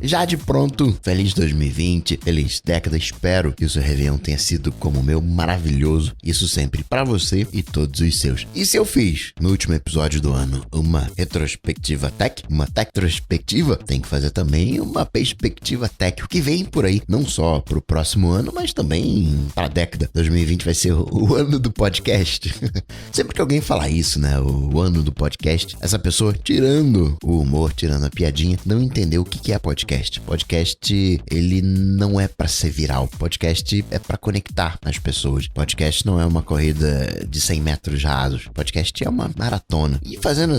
Já de pronto, feliz 2020, feliz década, espero que o seu Réveillon tenha sido como o meu, maravilhoso, isso sempre pra você e todos os seus. E se eu fiz, no último episódio do ano, uma retrospectiva tech, uma retrospectiva, tem que fazer também uma perspectiva tech, o que vem por aí, não só pro próximo ano, mas também pra década. 2020 vai ser o ano do podcast. Sempre que alguém falar isso, né, o ano do podcast, essa pessoa, tirando o humor, tirando a piadinha, não entendeu o que é podcast. Podcast, ele não é pra ser viral. Podcast é pra conectar as pessoas. Podcast não é uma corrida de 100 metros rasos. Podcast é uma maratona. E fazendo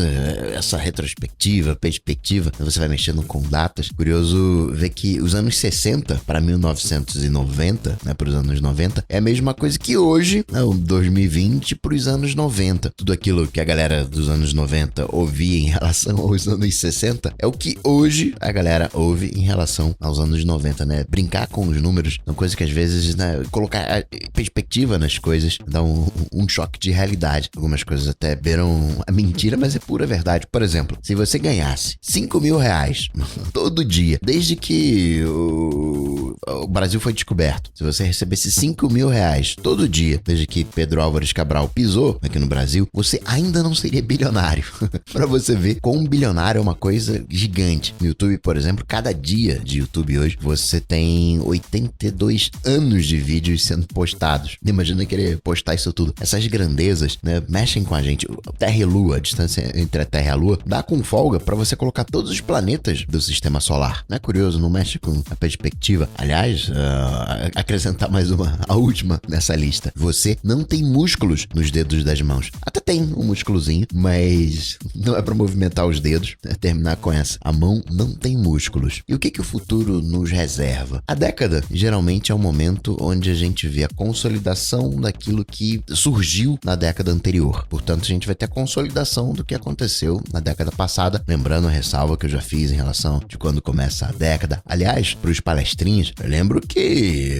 essa retrospectiva, perspectiva, você vai mexendo com datas. Curioso ver que os anos 60 para 1990, né, para os anos 90, é a mesma coisa que hoje, né, 2020 para os anos 90. Tudo aquilo que a galera dos anos 90 ouvia em relação aos anos 60 é o que hoje a galera ouve em relação aos anos 90, né? Brincar com os números é uma coisa que às vezes, né, colocar perspectiva nas coisas dá um choque de realidade. Algumas coisas até beiram a mentira, mas é pura verdade. Por exemplo, se você ganhasse R$5.000 todo dia, desde que o Brasil foi descoberto, se você recebesse R$5.000 todo dia, desde que Pedro Álvares Cabral pisou aqui no Brasil, você ainda não seria bilionário. Pra você ver como um bilionário é uma coisa gigante. No YouTube, por exemplo, cada dia de YouTube hoje, você tem 82 anos de vídeos sendo postados. Imagina querer postar isso tudo. Essas grandezas, né, mexem com a gente. Terra e Lua, a distância entre a Terra e a Lua, dá com folga pra você colocar todos os planetas do sistema solar. Não é curioso? Não mexe com a perspectiva? Aliás, acrescentar mais a última nessa lista. Você não tem músculos nos dedos das mãos. Até tem um músculozinho, mas não é pra movimentar os dedos. Terminar com essa. A mão não tem músculos. E o que o futuro nos reserva? A década geralmente é um momento onde a gente vê a consolidação daquilo que surgiu na década anterior. Portanto, a gente vai ter a consolidação do que aconteceu na década passada. Lembrando a ressalva que eu já fiz em relação de quando começa a década. Aliás, para os palestrinhos, eu lembro que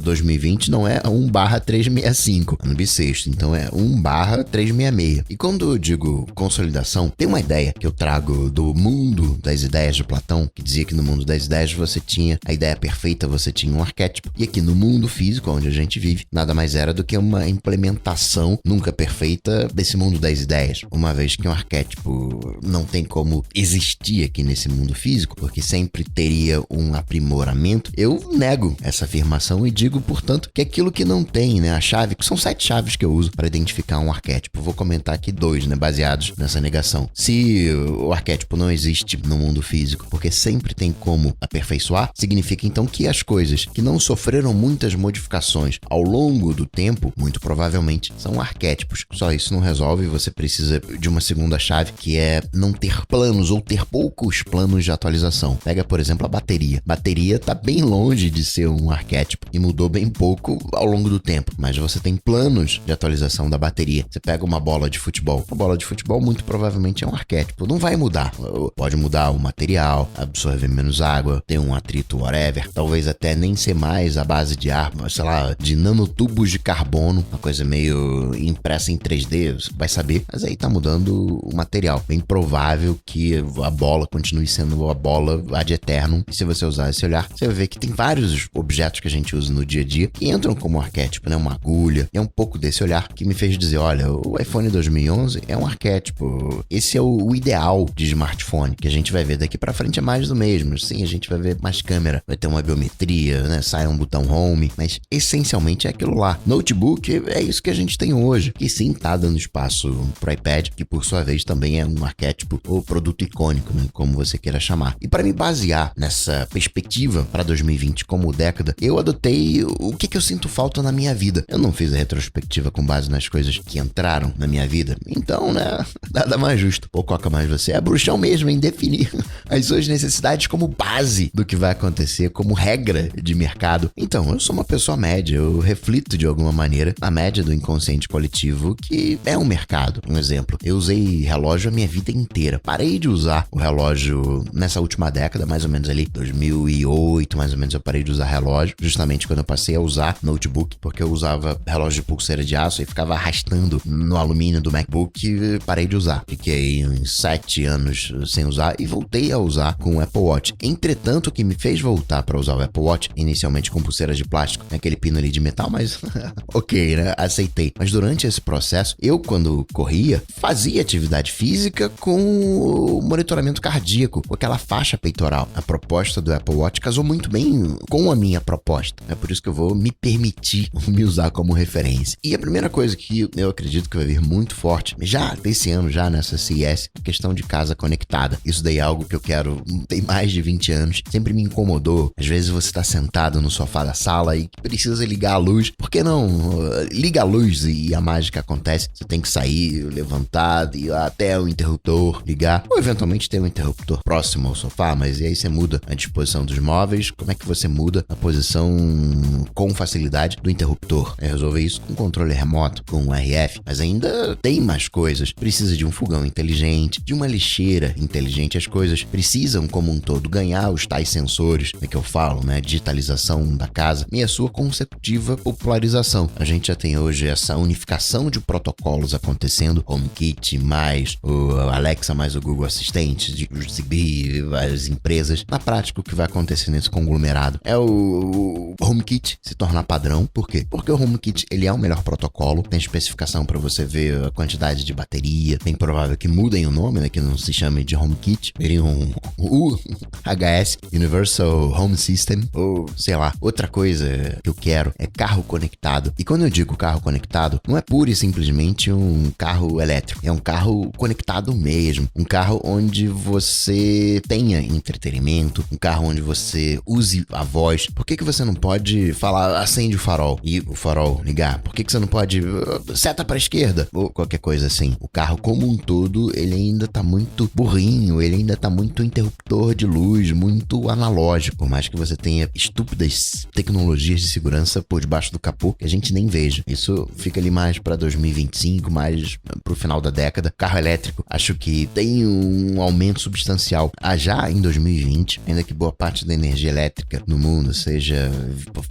2020 não é 1/365, ano bissexto, então é 1/366. E quando eu digo consolidação, tem uma ideia que eu trago do mundo das ideias de Platão, que dizia que no mundo das ideias você tinha a ideia perfeita, você tinha um arquétipo. E aqui no mundo físico, onde a gente vive, nada mais era do que uma implementação nunca perfeita desse mundo das ideias. Uma vez que um arquétipo não tem como existir aqui nesse mundo físico, porque sempre teria um aprimoramento, eu nego essa afirmação e digo, portanto, que aquilo que não tem, né, a chave, que são 7 chaves que eu uso para identificar um arquétipo. Vou comentar aqui 2, né, baseados nessa negação. Se o arquétipo não existe no mundo físico, porque sempre tem como aperfeiçoar, significa então que as coisas que não sofreram muitas modificações ao longo do tempo, muito provavelmente são arquétipos. Só isso não resolve, você precisa de uma segunda chave, que é não ter planos ou ter poucos planos de atualização. Pega, por exemplo, a bateria. Bateria tá bem longe de ser um arquétipo e mudou bem pouco ao longo do tempo, mas você tem planos de atualização da bateria. Você pega uma bola de futebol. A bola de futebol muito provavelmente é um arquétipo. Não vai mudar. Pode mudar o material, absorver menos água, ter um atrito whatever, talvez até nem ser mais a base de ar, sei lá, de nanotubos de carbono, uma coisa meio impressa em 3D, você vai saber, mas aí tá mudando o material. Bem provável que a bola continue sendo a bola ad eternum, e se você usar esse olhar, você vai ver que tem vários objetos que a gente usa no dia a dia que entram como arquétipo, né? Uma agulha, é um pouco desse olhar que me fez dizer, olha, o iPhone 2011 é um arquétipo, esse é o ideal de smartphone, que a gente vai ver daqui pra frente é mais do mesmo. Sim, a gente vai ver mais câmera, vai ter uma biometria, né? Sai um botão home, mas essencialmente é aquilo lá. Notebook é isso que a gente tem hoje, que sim, tá dando espaço pro iPad, que por sua vez também é um arquétipo ou produto icônico, né? Como você queira chamar. E para me basear nessa perspectiva para 2020 como década, eu adotei o que eu sinto falta na minha vida. Eu não fiz a retrospectiva com base nas coisas que entraram na minha vida, então, né? Nada mais justo. Ou Coca mais você é bruxão mesmo em definir as suas necessidades como base do que vai acontecer, como regra de mercado. Então, eu sou uma pessoa média, eu reflito de alguma maneira a média do inconsciente coletivo, que é um mercado. Um exemplo, eu usei relógio a minha vida inteira. Parei de usar o relógio nessa última década, mais ou menos ali, 2008, mais ou menos, eu parei de usar relógio, justamente quando eu passei a usar notebook, porque eu usava relógio de pulseira de aço e ficava arrastando no alumínio do MacBook, e parei de usar. Fiquei uns 7 anos sem usar e voltei a usar com o Apple Watch. Watch. Entretanto, o que me fez voltar para usar o Apple Watch, inicialmente com pulseiras de plástico, aquele pino ali de metal, mas ok, né? Aceitei. Mas durante esse processo, eu, quando corria, fazia atividade física com o monitoramento cardíaco, com aquela faixa peitoral. A proposta do Apple Watch casou muito bem com a minha proposta. É por isso que eu vou me permitir me usar como referência. E a primeira coisa que eu acredito que vai vir muito forte, já desse ano, já nessa CES, a questão de casa conectada. Isso daí é algo que eu quero, tem mais de 20 anos, sempre me incomodou. Às vezes você tá sentado no sofá da sala e precisa ligar a luz. Por que não? Liga a luz e a mágica acontece. Você tem que sair, levantar, ir até o interruptor, ligar. Ou eventualmente ter um interruptor próximo ao sofá, mas e aí você muda a disposição dos móveis. Como é que você muda a posição com facilidade do interruptor? Resolver isso com controle remoto, com um RF, mas ainda tem mais coisas. Precisa de um fogão inteligente, de uma lixeira inteligente. As coisas precisam, como um todo, ganhar os tais sensores, é que eu falo, né? Digitalização da casa e a sua consecutiva popularização. A gente já tem hoje essa unificação de protocolos acontecendo, HomeKit mais o Alexa mais o Google Assistente, o Zigbee, várias empresas. Na prática, o que vai acontecer nesse conglomerado é o HomeKit se tornar padrão. Por quê? Porque o HomeKit, ele é o melhor protocolo, tem especificação para você ver a quantidade de bateria, bem provável que mudem o nome, né, que não se chame de HomeKit, seria um UHS, Universal Home System, ou sei lá, outra coisa que eu quero é carro conectado. E quando eu digo carro conectado, não é pura e simplesmente um carro elétrico, é um carro conectado mesmo, um carro onde você tenha entretenimento, um carro onde você use a voz. Por que você não pode falar, acende o farol e o farol ligar? Por que você não pode seta para a esquerda? Ou qualquer coisa assim. O carro como um todo, ele ainda tá muito burrinho, ele ainda tá muito interruptor de luz, muito analógico, por mais que você tenha estúpidas tecnologias de segurança por debaixo do capô que a gente nem veja. Isso fica ali mais para 2025, mais pro final da década. Carro elétrico, acho que tem um aumento substancial. Já em 2020, ainda que boa parte da energia elétrica no mundo seja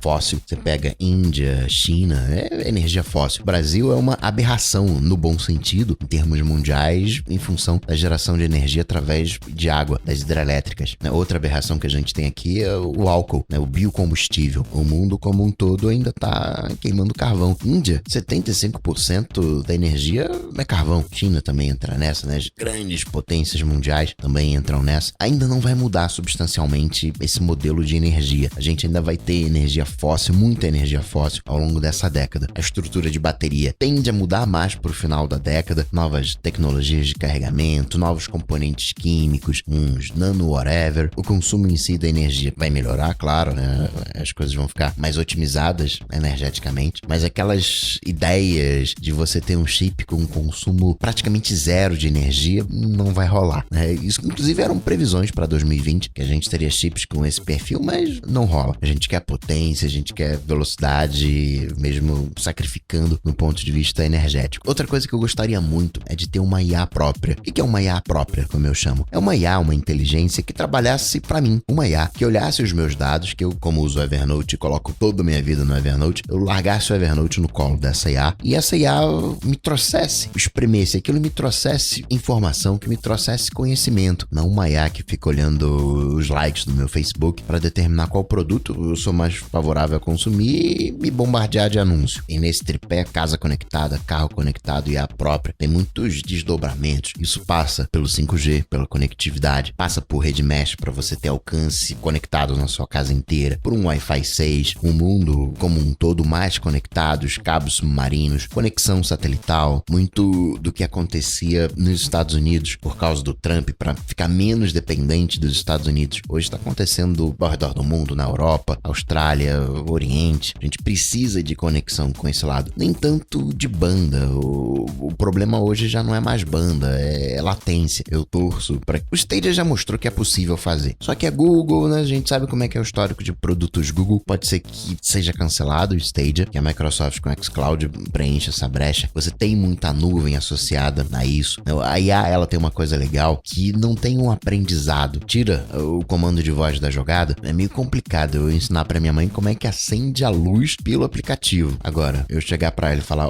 fóssil, você pega Índia, China, é energia fóssil. O Brasil é uma aberração no bom sentido, em termos mundiais, em função da geração de energia através de água, das hidrelétricas. Outra aberração que a gente tem aqui é o álcool, o biocombustível. O mundo como um todo ainda está queimando carvão. Índia, 75% da energia é carvão. China também entra nessa, né? As grandes potências mundiais também entram nessa. Ainda não vai mudar substancialmente esse modelo de energia. A gente ainda vai ter energia fóssil, muita energia fóssil ao longo dessa década. A estrutura de bateria tende a mudar mais para o final da década. Novas tecnologias de carregamento, novos componentes químicos, uns nano whatever. O consumo em si da energia vai melhorar, claro, né? As coisas vão ficar mais otimizadas energeticamente, mas aquelas ideias de você ter um chip com um consumo praticamente zero de energia não vai rolar, né? Isso inclusive eram previsões para 2020, que a gente teria chips com esse perfil, mas não rola. A gente quer potência, a gente quer velocidade, mesmo sacrificando no ponto de vista energético. Outra coisa que eu gostaria muito é de ter uma IA própria. O que é uma IA própria, como eu chamo? É uma IA, uma inteligência que trabalhasse para mim. Uma IA que olhasse os meus dados, que eu, como uso o Evernote e coloco toda a minha vida no Evernote, eu largasse o Evernote no colo dessa IA e essa IA me trouxesse, espremesse aquilo, me trouxesse informação, que me trouxesse conhecimento. Não uma IA que fica olhando os likes do meu Facebook para determinar qual produto eu sou mais favorável a consumir e me bombardear de anúncio. E nesse tripé, casa conectada, carro conectado e IA própria, tem muitos desdobramentos. Isso passa pelo 5G, pela conectividade, passa por rede mesh para você ter alcance conectado na sua casa inteira, por um Wi-Fi 6, um mundo como um todo mais conectado, os cabos submarinos, conexão satelital, muito do que acontecia nos Estados Unidos por causa do Trump para ficar menos dependente dos Estados Unidos. Hoje está acontecendo ao redor do mundo, na Europa, Austrália, Oriente. A gente precisa de conexão com esse lado. Nem tanto de banda. O problema hoje já não é mais banda, é latência. Eu torço para... O Stadia já mostrou que é possível fazer. Só que a Google, né? A gente sabe como é que é o histórico de produtos Google. Pode ser que seja cancelado o Stadia, que a Microsoft com o xCloud preenche essa brecha. Você tem muita nuvem associada a isso. A IA, ela tem uma coisa legal que não tem um aprendizado. Tira o comando de voz da jogada, é meio complicado eu ensinar pra minha mãe como é que acende a luz pelo aplicativo. Agora, eu chegar pra ela e falar,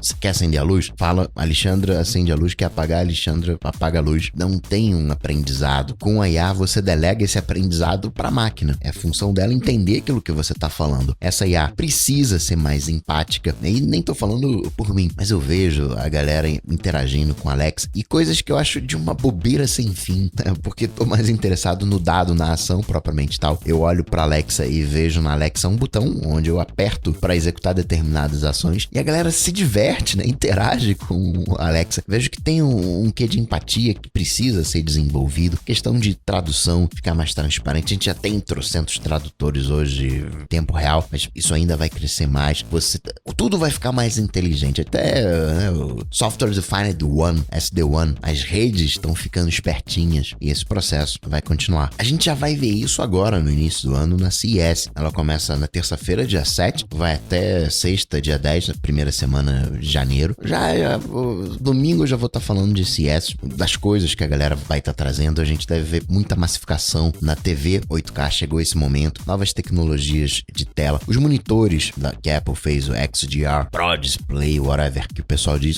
você quer acender a luz? Fala, Alexandra acende a luz, quer apagar, Alexandra apaga a luz. Não tem um aprendizado. Com a IA você delega esse aprendizado para a máquina. É a função dela entender aquilo que você tá falando. Essa IA precisa ser mais empática. E nem tô falando por mim, mas eu vejo a galera interagindo com a Alexa e coisas que eu acho de uma bobeira sem fim, né? Porque tô mais interessado no dado, na ação propriamente tal. Eu olho pra Alexa e vejo na Alexa um botão onde eu aperto para executar determinadas ações e a galera se diverte, né? Interage com a Alexa. Vejo que tem um quê de empatia que precisa ser desenvolvido. Questão de tradução, ficar mais transparente. A gente já tem trocentos tradutores hoje em tempo real, mas isso ainda vai crescer mais. Tudo vai ficar mais inteligente. Até né, o Software Defined One, SD1, as redes estão ficando espertinhas e esse processo vai continuar. A gente já vai ver isso agora no início do ano na CES. Ela começa na terça-feira, dia 7, vai até sexta, dia 10, na primeira semana de janeiro. Domingo eu já vou estar falando de CES, das coisas que a galera vai estar trazendo. A gente deve ver muita massificação na TV 8K, chegou esse momento, novas tecnologias de tela, os monitores que a Apple fez, o XDR, Pro Display, whatever, que o pessoal diz,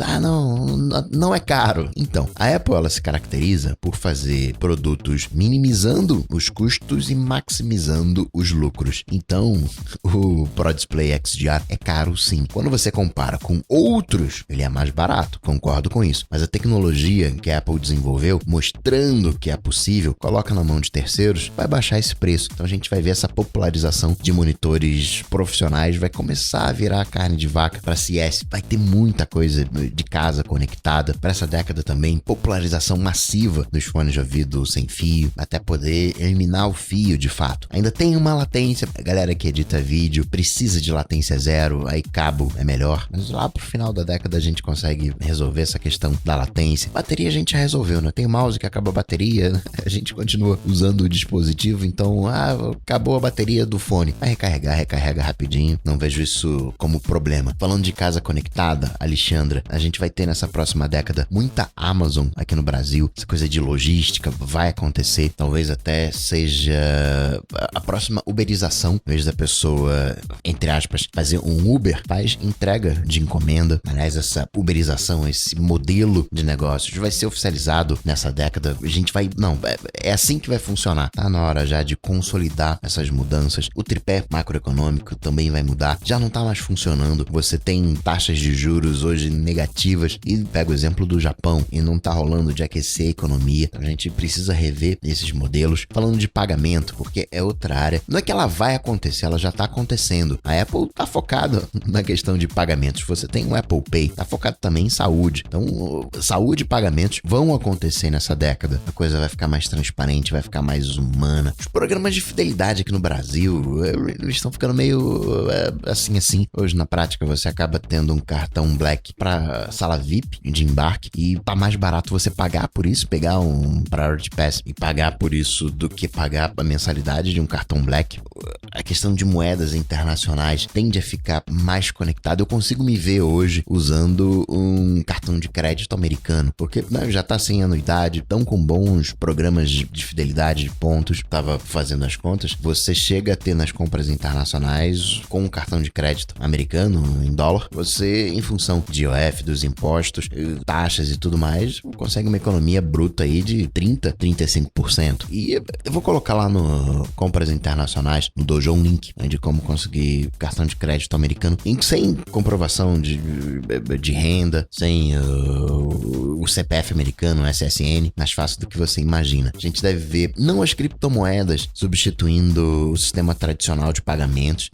não é caro. Então, a Apple, ela se caracteriza por fazer produtos minimizando os custos e maximizando os lucros. Então, o Pro Display XDR é caro sim. Quando você compara com outros, ele é mais barato, concordo com isso. Mas a tecnologia que a Apple desenvolveu, mostrando que é possível, coloca na mão de terceiros, vai baixar esse preço. Então a gente vai ver essa popularização de monitores profissionais, vai começar a virar carne de vaca para CES. Vai ter muita coisa de casa conectada. Para essa década também, popularização massiva dos fones de ouvido sem fio, até poder eliminar o fio de fato. Ainda tem uma latência, a galera que edita vídeo precisa de latência zero, aí cabo é melhor. Mas lá pro final da década a gente consegue resolver essa questão da latência. Bateria a gente já resolveu, né? Tem mouse que acaba a bateria, a gente continua usando o dispositivo, então acabou a bateria do fone. Vai recarrega rapidinho, não vejo isso como problema. Falando de casa conectada, Alexandra, a gente vai ter nessa próxima década muita Amazon aqui no Brasil, essa coisa de logística vai acontecer, talvez até seja a próxima uberização, em vez da pessoa, entre aspas, fazer um Uber, faz entrega de encomenda. Aliás, essa uberização, esse modelo de negócios vai ser oficializado nessa década. A gente vai, é assim que vai funcionar. Tá na hora já de consolidar essas mudanças. O tripé macroeconômico também vai mudar, já não tá mais funcionando. Você tem taxas de juros hoje negativas e pega o exemplo do Japão e não tá rolando de aquecer a economia. A gente precisa rever esses modelos. Falando de pagamento, porque é outra área. Não é que ela vai acontecer, ela já tá acontecendo. A Apple tá focada na questão de pagamentos. Você tem o Apple Pay, tá focado também em saúde. Então, saúde e pagamentos vão acontecer nessa década. A coisa vai ficar mais transparente, vai ficar mais humana. Os programas de fidelidade aqui no Brasil, eles estão ficando meio assim. Hoje, na prática, você acaba tendo um cartão Black pra sala VIP de embarque e tá mais barato você pagar por isso, pegar um Priority Pass e pagar por isso do que pagar a mensalidade de um cartão Black. A questão de moedas internacionais tende a ficar mais conectada. Eu consigo me ver hoje usando um cartão de crédito americano, porque já tá sem anuidade, tão com bons programas de fidelidade, de pontos. Tava fazendo as contas, você chega a ter nas compras internacionais com um cartão de crédito americano em dólar, você, em função de IOF, dos impostos, taxas e tudo mais, consegue uma economia bruta aí de 30-35%. E eu vou colocar lá no compras internacionais, no Dojo Link, de como conseguir cartão de crédito americano sem comprovação de renda, sem o CPF americano, o SSN, mais fácil do que você imagina. A gente deve ver não as criptomoedas substituindo o sistema tradicional de pagamentos.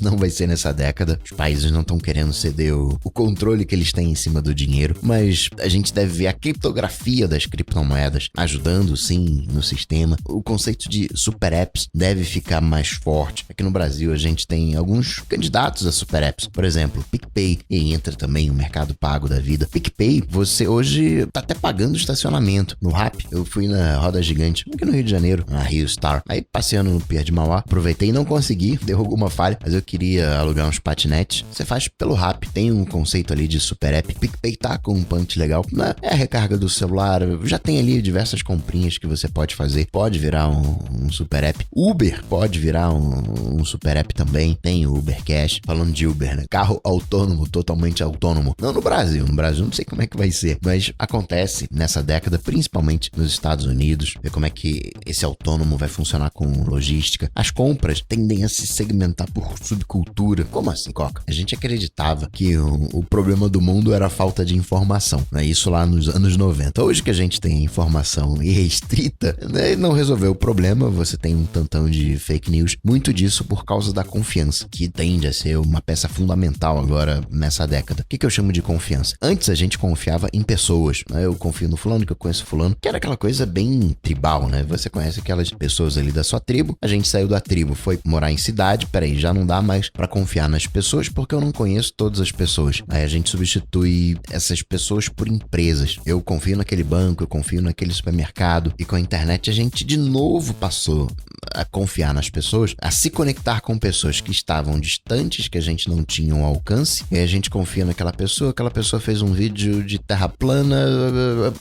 Não vai ser nessa década. Os países não estão querendo ceder o controle que eles têm em cima do dinheiro, mas a gente deve ver a criptografia das criptomoedas ajudando sim no sistema. O conceito de super apps deve ficar mais forte. Aqui no Brasil a gente tem alguns candidatos a super apps, por exemplo, PicPay, e entra também o Mercado Pago da vida. PicPay, você hoje tá até pagando estacionamento no Rappi. Eu fui na Roda Gigante, aqui no Rio de Janeiro, na Rio Star, aí passeando no Pier de Mauá, aproveitei e não consegui, deu alguma falha, mas eu queria alugar uns patinetes. Você faz pelo Rappi, tem um conceito ali de super app. PicPay tá com um punch legal, é a recarga do celular, já tem ali diversas comprinhas que você pode fazer, pode virar um super app. Uber pode virar um super app também, tem o Uber Cash. Falando de Uber, né? Carro autônomo, totalmente autônomo. Não no Brasil não sei como é que vai ser, mas acontece nessa década, principalmente nos Estados Unidos, ver como é que esse autônomo vai funcionar com logística. As compras tendem a se segmentar por subcultura. Como assim, Coca? A gente acreditava que o problema do mundo era a falta de informação, né? Isso lá nos anos 90. Hoje que a gente tem informação irrestrita, né, não resolveu o problema, você tem um tantão de fake news, muito disso por causa da confiança, que tende a ser uma peça fundamental agora nessa década. O que eu chamo de confiança? Antes a gente confiava em pessoas, né? Eu confio no fulano, que eu conheço fulano, que era aquela coisa bem tribal, né? Você conhece aquelas pessoas ali da sua tribo, a gente saiu da tribo, foi morar em cidade, peraí, já não dá mais pra confiar nas pessoas porque eu não conheço todas as pessoas. Aí a gente substitui essas pessoas por empresas. Eu confio naquele banco, eu confio naquele supermercado, e com a internet a gente de novo passou a confiar nas pessoas, a se conectar com pessoas que estavam distantes, que a gente não tinha um alcance, e a gente confia naquela pessoa fez um vídeo de terra plana,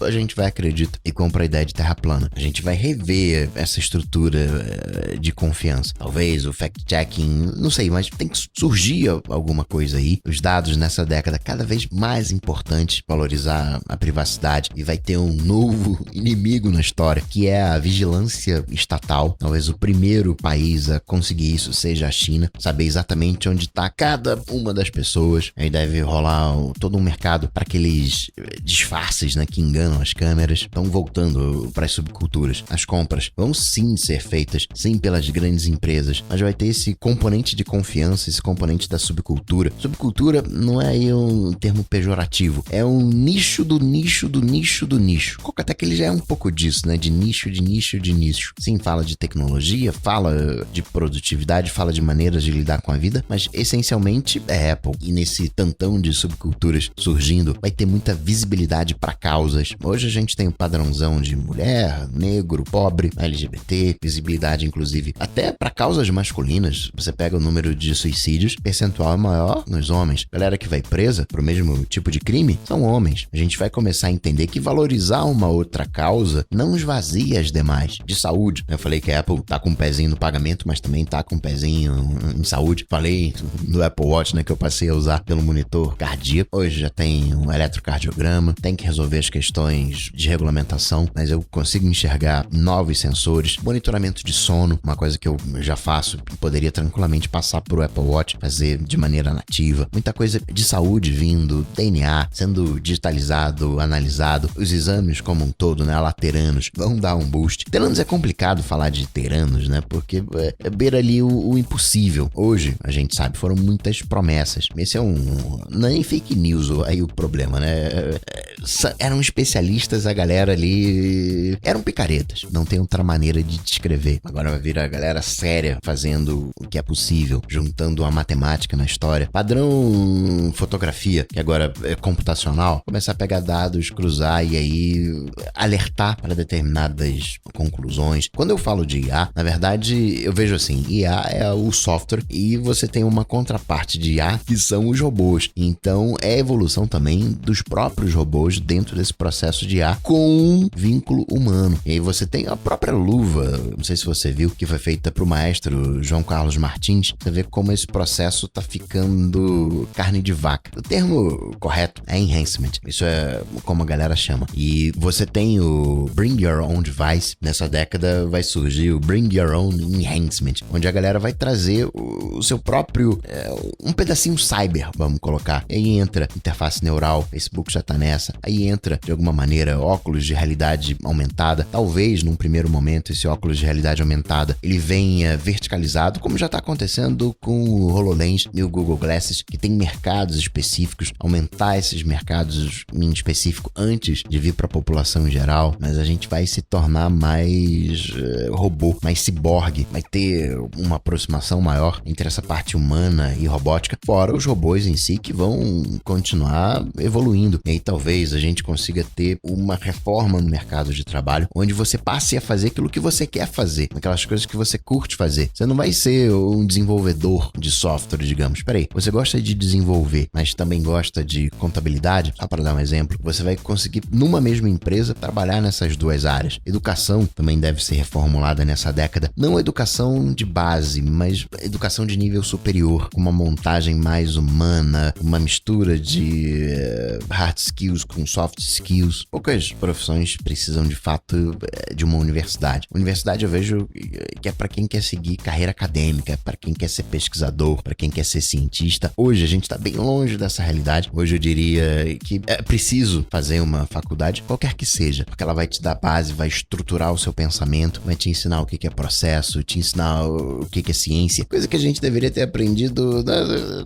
a gente vai acreditar e compra a ideia de terra plana. A gente vai rever essa estrutura de confiança. Talvez o fact-checking, não sei, mas tem que surgir alguma coisa aí. Os dados nessa década cada vez mais importantes, valorizar a privacidade, e vai ter um novo inimigo na história, que é a vigilância estatal. Talvez o primeiro país a conseguir isso seja a China, saber exatamente onde está cada uma das pessoas. Aí deve rolar todo um mercado para aqueles disfarces, né, que enganam as câmeras. Estão voltando para as subculturas. As compras vão sim ser feitas, sim, pelas grandes empresas, mas vai ter esse componente de confiança, esse componente da subcultura. Subcultura não é aí um termo pejorativo, é um nicho do nicho do nicho do nicho. Até que ele já é um pouco disso, né, de nicho, de nicho, de nicho. Sim, fala de tecnologia, fala de produtividade, fala de maneiras de lidar com a vida, mas essencialmente é Apple. E nesse tantão de subculturas surgindo, vai ter muita visibilidade para causas. Hoje a gente tem um padrãozão de mulher, negro, pobre, LGBT, visibilidade inclusive até para causas masculinas. Você pega o número de suicídios, percentual é maior nos homens. Galera que vai presa pro mesmo tipo de crime são homens. A gente vai começar a entender que valorizar uma outra causa não esvazia as demais. De saúde, eu falei que a Apple tá com um pezinho no pagamento, mas também tá com um pezinho em saúde. Falei do Apple Watch, né, que eu passei a usar pelo monitor cardíaco. Hoje já tem um eletrocardiograma, tem que resolver as questões de regulamentação, mas eu consigo enxergar novos sensores, monitoramento de sono, uma coisa que eu já faço, poderia tranquilamente passar pro Apple Watch, fazer de maneira nativa. Muita coisa de saúde vindo, DNA sendo digitalizado, analisado, os exames como um todo, né, lateranos, vão dar um boost. Teranos é complicado falar de teranos, né, porque beira ali o impossível. Hoje, a gente sabe, foram muitas promessas. Esse é não é nem fake news aí o problema, né? Eram especialistas, a galera ali eram picaretas, não tem outra maneira de descrever. Agora vai vir a galera séria fazendo o que é possível, juntando a matemática na história. Padrão fotografia, que agora é computacional, começar a pegar dados, cruzar e aí alertar para determinadas conclusões. Quando eu falo de IA, na verdade eu vejo assim, IA é o software e você tem uma contraparte de IA que são os robôs. Então é a evolução também dos próprios robôs dentro desse processo de IA com um vínculo humano. E aí você tem a própria luva, não sei se você viu, que foi feita pro maestro João Carlos Martins. Você vê como esse processo tá ficando carne de vaca. O termo correto é enhancement. Isso é como a galera chama. E você tem o Bring Your Own Device. Nessa década vai surgir o Bring Your Own Enhancement, onde a galera vai trazer o seu próprio um pedacinho cyber, vamos colocar. E aí entra interface neural, Facebook já tá nessa. Aí entra, de alguma maneira, óculos de realidade aumentada. Talvez, num primeiro momento, esse óculos de realidade aumentada, ele venha verticalizado, como já tá acontecendo com o HoloLens e o Google Glasses, que tem mercados específicos, aumentar esses mercados em específico antes de vir para a população em geral, mas a gente vai se tornar mais robô, mais ciborgue, vai ter uma aproximação maior entre essa parte humana e robótica, fora os robôs em si que vão continuar evoluindo. E aí talvez a gente consiga ter uma reforma no mercado de trabalho, onde você passe a fazer aquilo que você quer fazer, aquelas coisas que você curte fazer. Você não vai ser um desenvolvedor de software, digamos. Peraí, você gosta de desenvolver, mas também gosta de contabilidade? Só para dar um exemplo, você vai conseguir, numa mesma empresa, trabalhar nessas duas áreas. Educação também deve ser reformulada nessa década. Não a educação educação de base, mas educação de nível superior, com uma montagem mais humana, uma mistura de hard skills com soft skills. Poucas profissões precisam de fato de uma universidade. Universidade eu vejo que é para quem quer seguir carreira acadêmica, para quem quer ser pesquisador, para quem quer ser cientista. Hoje a gente está bem longe dessa realidade. Hoje eu diria que é preciso fazer uma faculdade, qualquer que seja, porque ela vai te dar base, vai estruturar o seu pensamento, vai te ensinar o que é processo, te ensinar o que é ciência, coisa que a gente deveria ter aprendido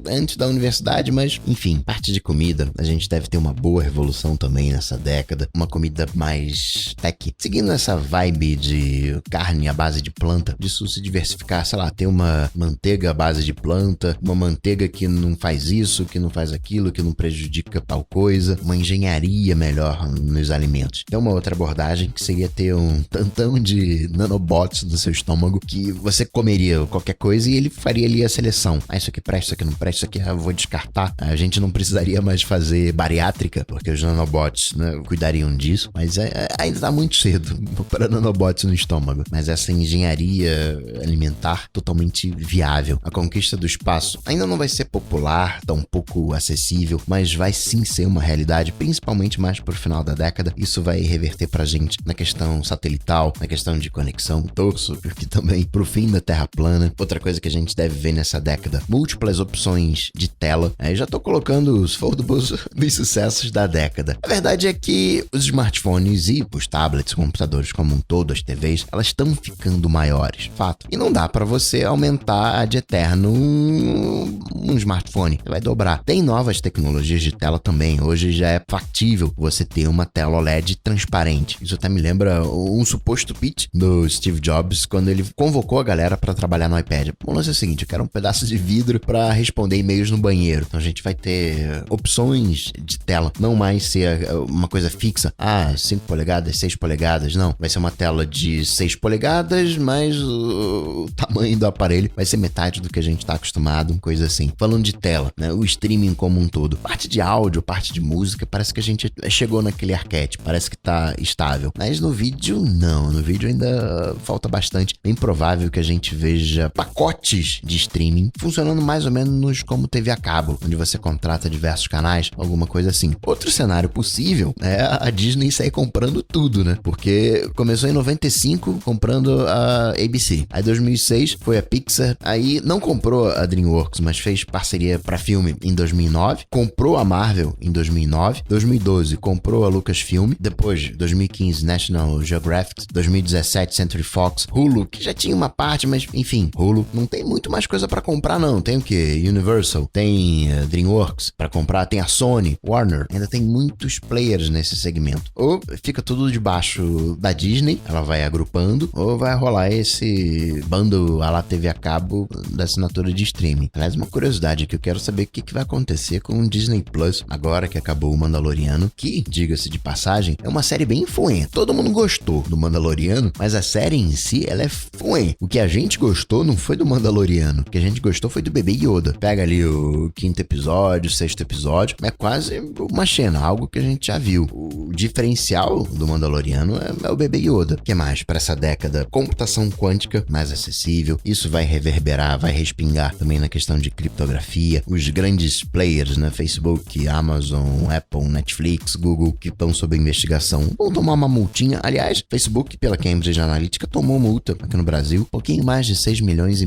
antes da universidade, mas enfim, parte de comida, a gente deve ter uma boa revolução também nessa década, uma comida mais tech, seguindo essa vibe de carne à base de planta, disso se diversificar, sei lá, ter uma manteiga à base de planta, uma manteiga que não faz isso, que não faz aquilo, que não prejudica tal coisa, uma engenharia melhor nos alimentos. Tem uma outra abordagem que seria ter um tantão de nanobots no seu estômago que você comeria qualquer coisa e ele faria ali a seleção. Isso aqui presta, isso aqui não presta, isso aqui eu vou descartar. A gente não precisaria mais fazer bariátrica, porque os nanobots, né, cuidariam disso, mas ainda tá muito cedo para nanobots no estômago. Mas essa engenharia alimentar totalmente viável. A conquista do espaço ainda não vai ser popular, tão pouco acessível, mas vai sim ser uma realidade, principalmente mais pro final da década. Isso vai reverter pra gente na questão satelital, na questão de conexão. Torço que também pro fim da Terra plana. Outra coisa que a gente deve ver nessa década, múltiplas opções de tela. Aí já tô colocando os foldables dos sucessos da década. A verdade é que os smartphones e os tablets, computadores como um todo, as TVs, elas estão ficando maiores, fato. E não dá pra você aumentar ad eterno um smartphone, vai dobrar. Tem novas tecnologias de tela também. Hoje já é factível você ter uma tela OLED transparente. Isso até me lembra um suposto pitch do Steve Jobs quando ele convocou a galera para trabalhar no iPad. O lance é o seguinte, eu quero um pedaço de vidro para responder e-mails no banheiro. Então a gente vai ter opções de tela, não mais ser uma coisa fixa. 5 polegadas, 6 polegadas, não. Vai ser uma tela de 6 polegadas, mas o tamanho do aparelho vai ser metade do que a gente tá acostumado, coisa assim. Falando de tela, né, o streaming como um todo, parte de áudio, parte de música, parece que a gente chegou naquele arquétipo, parece que tá estável. Mas no vídeo, não. No vídeo ainda falta bastante. Bem provável que a gente veja pacotes de streaming funcionando mais ou menos como TV a cabo, onde você contrata diversos canais, alguma coisa assim. Outro cenário possível é a Disney sair comprando tudo, né? Porque começou em 95 comprando a ABC. Aí 2006 foi a Pixar, aí não comprou a DreamWorks, mas fez parceria para filme em 2009, comprou a Marvel em 2009, 2012 comprou a Lucasfilm, depois 2015 National Geographic, 2017 Century Fox, Hulu, que já tinha uma parte, mas enfim, Hulu não tem muito mais coisa para comprar não, tem o que? Universal, tem DreamWorks para comprar, tem a Sony, Warner, ainda tem muitos players nesse segmento. Ou fica tudo debaixo da Disney, ela vai agrupando, ou vai rolar esse bando à la TV a cabo da assinatura de streaming. Aliás, uma curiosidade que eu quero saber o que vai acontecer com o Disney Plus agora que acabou o Mandaloriano, que, diga-se de passagem, é uma série bem influente. Todo mundo gostou do Mandaloriano, mas a série em si, ela é influente. O que a gente gostou não foi do Mandaloriano, o que a gente gostou foi do bebê Yoda. Pega ali o 5º episódio, 6º episódio, é quase uma cena, algo que a gente já viu. O diferencial do Mandaloriano é o bebê Yoda. O que mais para essa década? Computação quântica mais acessível, isso vai reverberar, vai respingar também na questão de criptografia. Os grandes players, né, Facebook, Amazon, Apple, Netflix, Google, que estão sob investigação, vão tomar uma multinha. Aliás, Facebook, pela Cambridge Analytica, tomou multa aqui no Brasil, um pouquinho mais de 6,5 milhões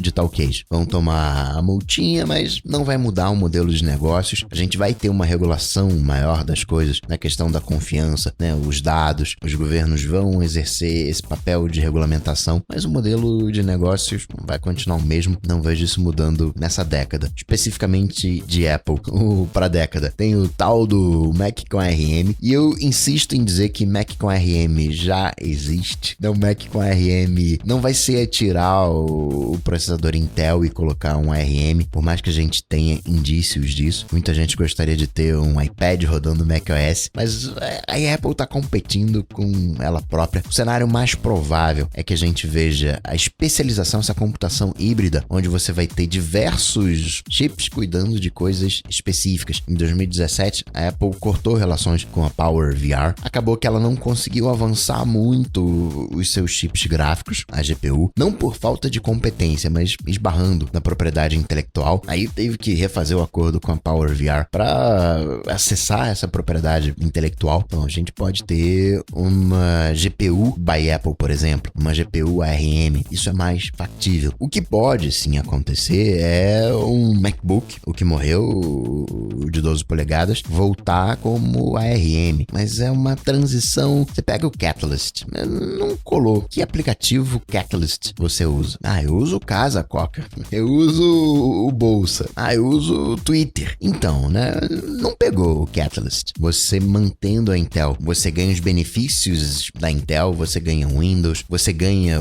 de talkies. Vão tomar a multinha, mas não vai mudar o modelo de negócios. A gente vai ter uma regulação maior das coisas, na questão da confiança, né, os dados, os governos vão exercer esse papel de regulamentação, mas o modelo de negócios vai continuar o mesmo. Não vejo isso mudando nessa década, especificamente de Apple, para a década. Tem o tal do Mac com ARM, e eu insisto em dizer que Mac com ARM já existe. Não, Mac com ARM não vai ser tirar o processador Intel e colocar um ARM, por mais que a gente tenha indícios disso. Muita gente gostaria de ter um iPad rodando macOS, mas a Apple está competindo com ela própria. O cenário mais provável é que a gente veja a especialização, essa computação híbrida, onde você vai ter diversos chips cuidando de coisas específicas. Em 2017, a Apple cortou relações com a Power VR. Acabou que ela não conseguiu avançar muito os seus chips gráficos, a GPU GPU, não por falta de competência, mas esbarrando na propriedade intelectual. Aí teve que refazer o acordo com a PowerVR para acessar essa propriedade intelectual. Então a gente pode ter uma GPU by Apple, por exemplo, uma GPU ARM. Isso é mais factível. O que pode sim acontecer é um MacBook, o que morreu, o de 12 polegadas, voltar como ARM, mas é uma transição. Você pega o Catalyst, não colou. Que aplicativo Catalyst você usa? Eu uso o Casa Coca, eu uso o Bolsa, eu uso o Twitter. Então, né, não pegou o Catalyst. Você mantendo a Intel, você ganha os benefícios da Intel, você ganha o Windows, você ganha,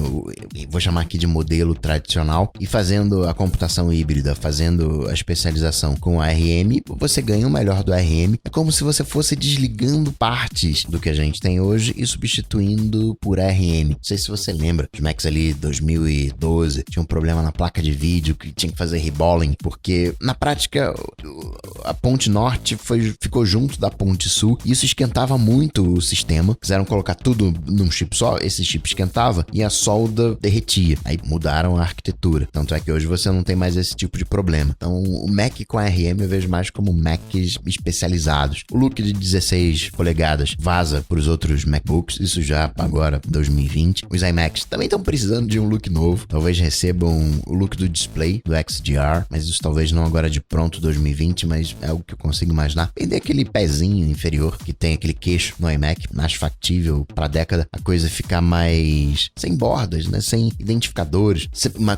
vou chamar aqui de modelo tradicional, e fazendo a computação híbrida, fazendo a especialização com o ARM, você ganha o melhor do ARM. É como se você fosse desligando partes do que a gente tem hoje e substituindo por ARM. Não sei se você lembra, os Macs ali 2012 tinha um problema na placa de vídeo que tinha que fazer rebolling, porque na prática a ponte norte ficou junto da ponte sul e isso esquentava muito o sistema. Quiseram colocar tudo num chip só, esse chip esquentava e a solda derretia. Aí mudaram a arquitetura. Tanto é que hoje você não tem mais esse tipo de problema. Então o Mac com ARM eu vejo mais como Macs especializados. O look de 16 polegadas vaza para os outros MacBooks, isso já agora 2020. Os iMacs também estão precisando de um look novo. Talvez recebam o look do display do XDR, mas isso talvez não agora de pronto 2020, mas é algo que eu consigo imaginar. Perder aquele pezinho inferior que tem aquele queixo no iMac, mais factível para a década, a coisa ficar mais sem bordas, né? Sem identificadores.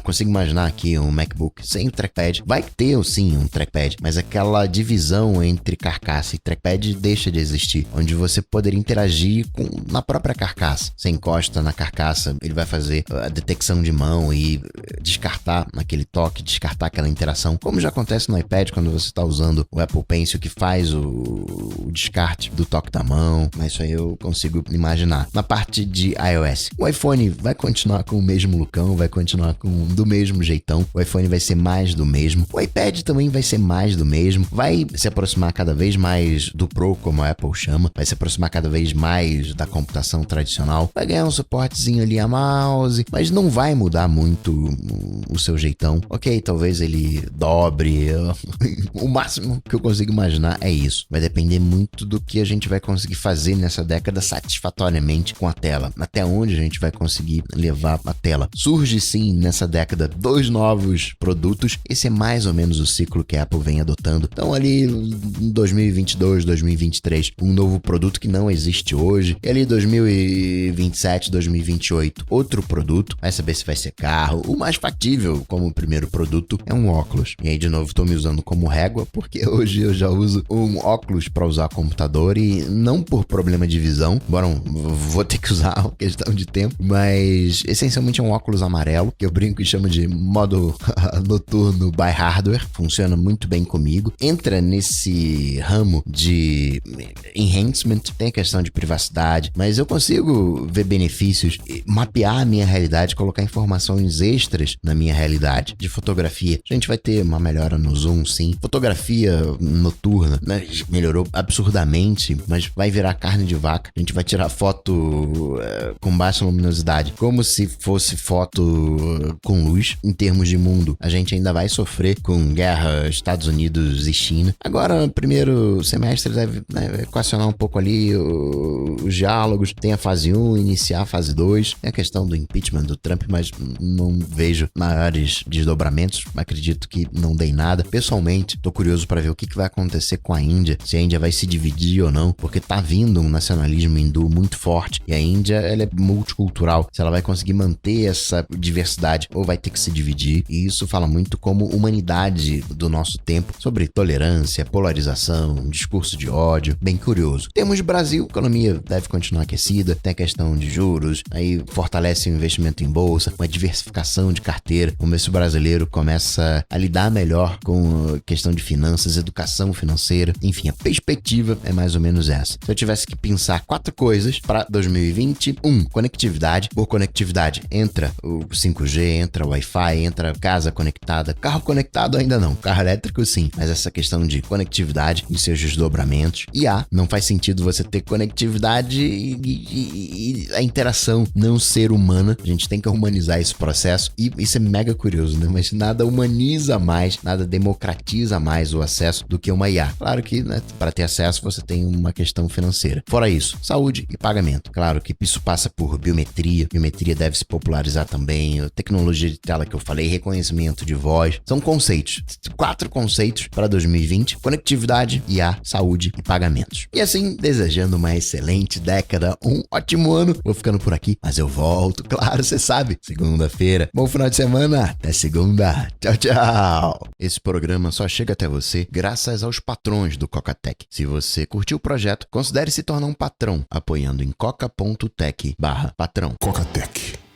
Consigo imaginar aqui um MacBook sem o trackpad. Vai ter sim um trackpad, mas aquela divisão entre carcaça e trackpad deixa de existir, onde você poderia interagir na própria carcaça. Você encosta na carcaça, ele vai fazer a detecção de mão e descartar aquele toque, descartar aquela interação, como já acontece no iPad quando você está usando o Apple Pencil, que faz o descarte do toque da mão. Mas isso aí eu consigo imaginar. Na parte de iOS, o iPhone vai continuar com o mesmo lookão, vai continuar do mesmo jeitão. O iPhone vai ser mais do mesmo. O iPad também vai ser mais do mesmo. Vai se aproximar cada vez mais do Pro, como a Apple chama. Vai se aproximar cada vez mais da computação tradicional. Vai ganhar um suportezinho ali a mouse, mas não vai mudar muito o seu jeitão. Ok, talvez ele dobre. O máximo que eu consigo imaginar é isso. Vai depender muito do que a gente vai conseguir fazer nessa década satisfatoriamente com a tela. Até onde a gente vai conseguir levar a tela. Surge sim nessa década 2 novos produtos. Esse é mais ou menos o ciclo que a Apple vem adotando. Então ali em 2022, 2023, um novo produto que não existe hoje. E ali 2027, 2028, outro produto. Vai saber se vai ser carro. O mais factível como primeiro produto é um óculos. E aí de novo estou me usando como régua, porque hoje eu já uso um óculos para usar computador e não por problema de visão. Bom, vou ter que usar uma questão de tempo, mas essencialmente é um óculos amarelo, que eu brinco e chamo de modo noturno by hardware. Funciona muito bem comigo. Entra nesse ramo de enhancement, tem a questão de privacidade, mas eu consigo ver benefícios, mapear a minha realidade, colocar informações extras na minha realidade. De fotografia, a gente vai ter uma melhora no zoom, sim. Fotografia noturna, né, melhorou absurdamente, mas vai virar carne de vaca. A gente vai tirar foto com baixa luminosidade, como se fosse foto com luz. Em termos de mundo, a gente ainda vai sofrer com guerra Estados Unidos e China. Agora, no primeiro semestre deve equacionar um pouco ali os diálogos. Tem a fase 1, iniciar a fase 2. Tem a questão do impeachment do Trump, mas não vejo maiores desdobramentos. Acredito que não dei nada. Pessoalmente, tô curioso para ver o que vai acontecer com a Índia, se a Índia vai se dividir ou não, porque tá vindo um nacionalismo hindu muito forte e a Índia, ela é multicultural. Se ela vai conseguir manter essa diversidade ou vai ter que se dividir, e isso fala muito como humanidade do nosso tempo, sobre tolerância, polarização, discurso de ódio. Bem curioso. Temos Brasil, a economia deve continuar aquecida, tem a questão de juros, aí fortalece o investimento em bolsa, uma diversificação de carteira. Vamos ver se o brasileiro começa a lidar melhor com a questão de finanças, educação financeira, enfim, a perspectiva é mais ou menos essa. Se eu tivesse que pensar 4 coisas para 2020, 1, conectividade. Por conectividade, entra o 5G, entra o Wi-Fi, entra casa conectada. Carro conectado ainda não, carro elétrico sim, mas essa questão de conectividade e seus desdobramentos. Não faz sentido você ter conectividade e a interação não ser humana. A gente gente tem que humanizar esse processo e isso é mega curioso, né? Mas nada humaniza mais, nada democratiza mais o acesso do que uma IA. Claro que, né, para ter acesso você tem uma questão financeira. Fora isso, saúde e pagamento. Claro que isso passa por biometria. Biometria deve se popularizar também. Tecnologia de tela que eu falei, reconhecimento de voz. São conceitos. 4 conceitos para 2020. Conectividade, IA, saúde e pagamentos. E assim, desejando uma excelente década, um ótimo ano. Vou ficando por aqui, mas eu volto, claro, você sabe. Segunda-feira. Bom final de semana. Até segunda. Tchau, tchau. Esse programa só chega até você graças aos patrões do Cocatec. Se você curtiu o projeto, considere se tornar um patrão apoiando em coca.tech/patrão. Cocatec.